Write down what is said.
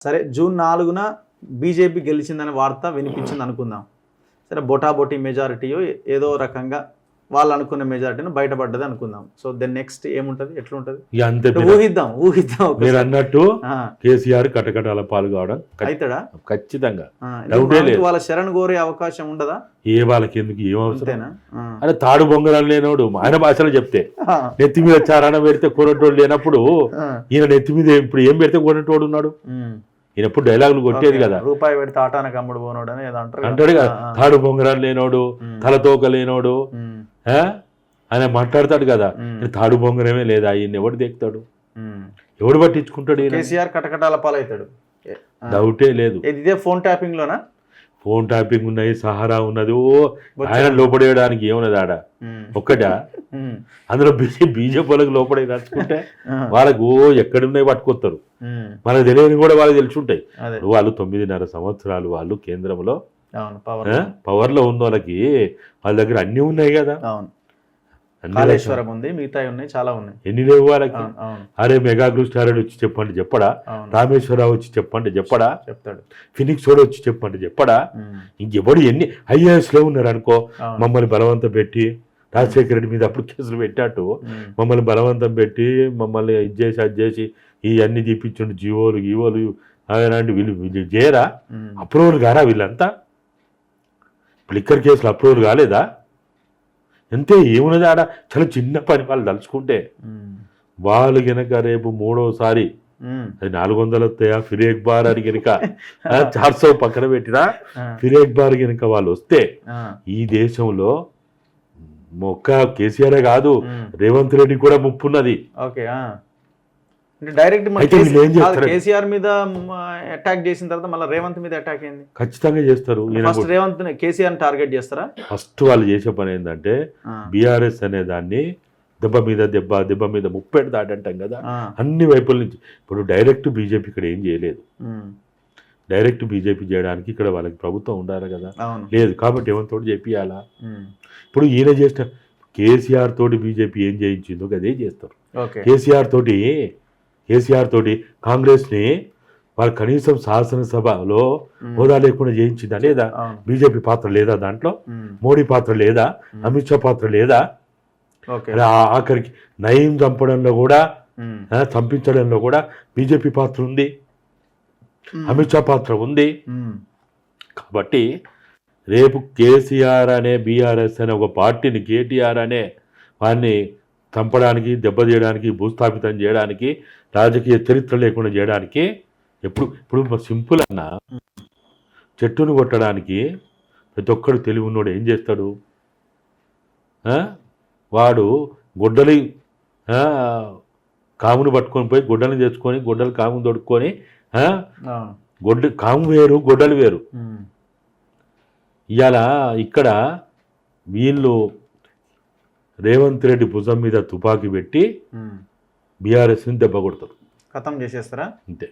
సరే June 4న BJP గెలిచిందనే వార్త వినిపించింది అనుకుందాం. సరే బొటాబొటీ మెజారిటీయో ఏదో రకంగా వాళ్ళు అనుకున్న మెజారిటీని బయటపడ్డది అనుకుందాం. సో దెన్ నెక్స్ట్ ఏముంటది, ఎట్లుంటది ఊహిద్దాం. మీరు అన్నట్టు కేసీఆర్ కటకటాల పాలు కావడం అవుతాడా ఖచ్చితంగా. వాళ్ళ శరణ్ కోరే అవకాశం ఉండదా? ఏ వాళ్ళకి ఎందుకు ఏం అవసరం? అదే తాడు బొంగరాలు లేనోడు ఆయన భాషలో చెప్తే నెత్తి మీద చారణ పెడితే కొనటోడు లేనప్పుడు ఈయన నెత్తి మీద ఇప్పుడు ఏం పెడితే కొనటోడు ఉన్నాడు. ఈయన ఎప్పుడు డైలాగులు కొట్టేది కదా, రూపాయి పెడితే ఆటానికి అమ్ముడు పోనోడు అని అంటాడు కదా. తాడు బొంగరాలు లేనోడు, తలతోక లేనోడు ఆయన మాట్లాడతాడు కదా. తాడు బొంగరమే లేదా, ఈయన ఎవడు దేకుతాడు, ఎవడు పట్టించుకుంటాడు? కేసీఆర్ కటకటాల పాలవుతాడు, డౌటే లేదు. ఇదే ఫోన్ ట్యాపింగ్ లోనా? ఫోన్ ట్యాపింగ్ ఉన్నాయి, సహారా ఉన్నది. ఓ ఆయన లోపడేయడానికి ఏమున్నది ఆడ ఒక్కటా? అందులో బీజేపీ వాళ్ళకి లోపడే నడుచుకుంటే వాళ్ళకు ఎక్కడున్నాయి పట్టుకొస్తారు. మనకు తెలియని కూడా వాళ్ళకి తెలుసుంటాయి. వాళ్ళు 9.5 సంవత్సరాలు వాళ్ళు కేంద్రంలో పవర్ లో ఉన్న వాళ్ళకి వాళ్ళ దగ్గర అన్ని ఉన్నాయి కదా. కాళేశ్వరం ఉంది, మిగతా ఉన్నాయి, చాలా ఉన్నాయి. ఎన్ని లేవు వాళ్ళకి? అరే మెగా స్టార్ వచ్చి చెప్పండి చెప్పడా, రామేశ్వరరావు వచ్చి చెప్పండి చెప్పడా, చెప్తాడు. ఫినిక్స్ కూడా వచ్చి చెప్పండి చెప్పడా. ఇంకెవడు ఎన్ని IAS లో ఉన్నారు అనుకో, మమ్మల్ని బలవంతం పెట్టి రాజశేఖర రెడ్డి మీద అప్పుడు కేసులు పెట్టాటు మమ్మల్ని బలవంతం పెట్టి మమ్మల్ని ఇది చేసి అది చేసి ఇవన్నీ తీపించండి, గీవోలు అలాంటి వీళ్ళు చేయరా? అప్రూవల్ కారా వీళ్ళంతా? లిక్కర్ కేసులు అప్రూవల్ కాలేదా? అంతే, ఏమున్నది ఆడ? చాలా చిన్న పని వాళ్ళు తలుచుకుంటే. వాళ్ళు గనక రేపు 3వసారి అది 400 వస్తాయా ఫిరేక్ బార్ అని గనక 400 పక్కన పెట్టినా ఫిరేక్ బార్ గనక వాళ్ళు వస్తే ఈ దేశంలో ఒక్క కేసీఆర్ కాదు రేవంత్ రెడ్డి కూడా ముప్పున్నది. డైరెక్ట్ కేసీఆర్ మీద అటాక్ చేసిన తర్వాత మళ్ళీ రేవంత్ మీద అటాక్ అయింది. ఖచ్చితంగా చేస్తారు. రేవంత్ కేసీఆర్ టార్గెట్ చేస్తారా? ఫస్ట్ వాళ్ళు చేసే పని ఏంటంటే బీఆర్ఎస్ అనే దాన్ని దెబ్బ మీద దెబ్బ మీద ముప్పెడు దాటంటాం కదా, అన్ని వైపుల నుంచి. ఇప్పుడు డైరెక్ట్ బీజేపీ ఇక్కడ ఏం చేయలేదు. డైరెక్ట్ బీజేపీ చేయడానికి ఇక్కడ వాళ్ళకి ప్రభుత్వం ఉండాలి కదా, లేదు. కాబట్టి రేవంత్ తోటి చేపియాలా? ఇప్పుడు ఈయన చేసిన కేసీఆర్ తోటి బీజేపీ ఏం చేయించిందో అదే చేస్తారు. కేసీఆర్ తోటి కాంగ్రెస్ని వాళ్ళు కనీసం శాసనసభలో హోదా లేకుండా చేయించిందా లేదా? బీజేపీ పాత్ర లేదా దాంట్లో? మోడీ పాత్ర లేదా? అమిత్ షా పాత్ర లేదా? ఆఖరికి నయీం చంపడంలో కూడా, చంపించడంలో కూడా బీజేపీ పాత్ర ఉంది, అమిత్ షా పాత్ర ఉంది. కాబట్టి రేపు కేసీఆర్ అనే బీఆర్ఎస్ అనే ఒక పార్టీని, కేటీఆర్ అనే వాడిని చంపడానికి, దెబ్బతీయడానికి, భూస్థాపితం చేయడానికి, రాజకీయ చరిత్ర లేకుండా చేయడానికి ఇప్పుడు సింపుల్ అన్న, చెట్టును కొట్టడానికి ప్రతి ఒక్కడు తెలివి ఉన్నోడు ఏం చేస్తాడు? వాడు గొడ్డలి కామును పట్టుకొని పోయి గొడ్డలు తెచ్చుకొని గొడ్డలు కామును దొడుక్కొని, కాము వేరు గొడ్డలు వేరు. ఇవాళ ఇక్కడ వీళ్ళు రేవంత్ రెడ్డి భుజం మీద తుపాకీ పెట్టి బీఆర్ఎస్ని దెబ్బ కొడతారు, ఖతం చేసేస్తారా? అంతే.